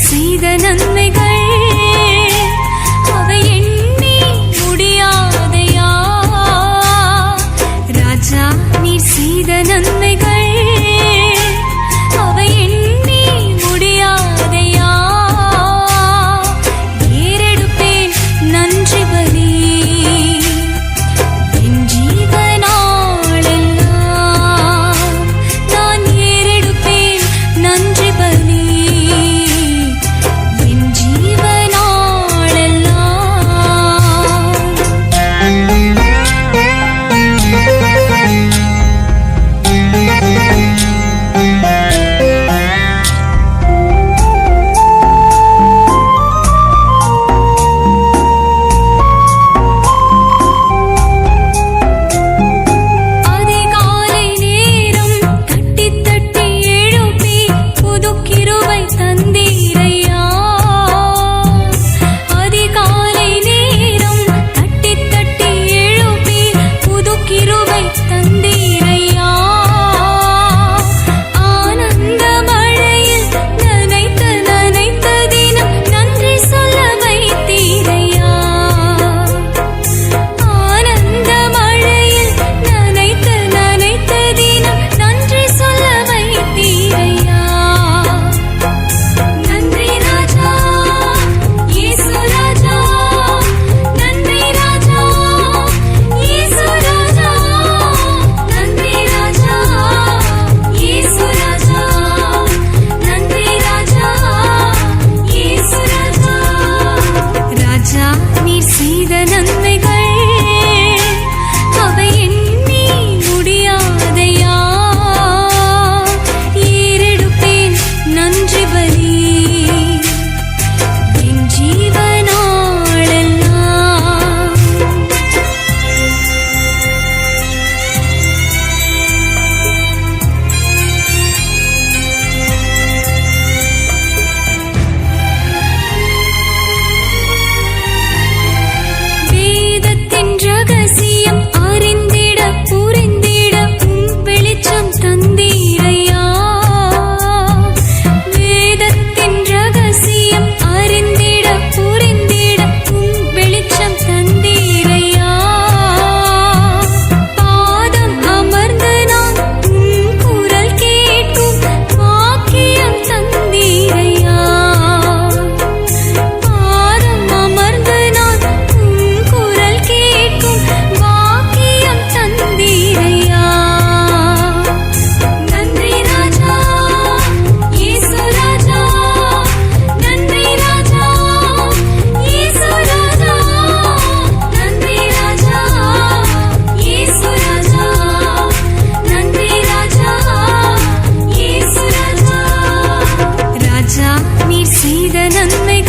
செய்த நன்மைகள் அவை எண்ணி முடியாதையா. ராஜா நீர் செய்த நன்மைகள் அவை எண்ணி முடியாதையா. ஏறெடுப்பேன் நன்றி பலி என் ஜீவனாளெல்லாம். நான் ஏறெடுப்பேன் நன்றி பலி என் ஜீவனாளெல்லாம். அதிகாலை நேரம் தட்டி தட்டி எழுப்பி புது கிருபை தந்தீரையா. அதிகாலை நேரம் தட்டி தட்டி எழுப்பி புது கிருபை தந்தீரையா. ஆனந்த மழையில் நனைத்த நனைத்த தினம் நன்றி சொல்ல வைத்தீரையா. ஆனந்த மழையில் நனைத்த நனைத்த தினம் நன்றி சொல்ல வைத்தீரையா. நன்றி ராஜா இயேசு ராஜா. நன்றி ராஜா இயேசு ராஜா. நன்றி ராஜா இயேசு ராஜா. நன்றி ராஜா இயேசு ராஜா. ராஜா நீர் செய்த நன்மைகள் அவை எண்ணி முடியாதையா. ஏறெடுப்பேன் நன்றி பலி என் ஜீவனாளெல்லாம். வேதத்தின் ரகசியம் அறிந்திட புரிந்திட உம் வெளிச்சம் தந்தீரையா. வேதத்தின் ரகசியம் அறிந்திட புரிந்திட உம் வெளிச்சம் தந்தீரையா. பாதம் அமர்ந்து நான் உம் குரல் கேட்கும் வாக்கியம் தந்தீரையா. பாதம் அமர்ந்து நான் உம் குரல் கேட்கும் வாக்கியம் தந்தீரையா. நன்றி ராஜா இயேசு ராஜா. நன்றி ராஜா இயேசு ராஜா. நன்றி ராஜா இயேசு ராஜா. நன்றி ராஜா இயேசு ராஜா. ராஜா நீர் செய்த நன்மை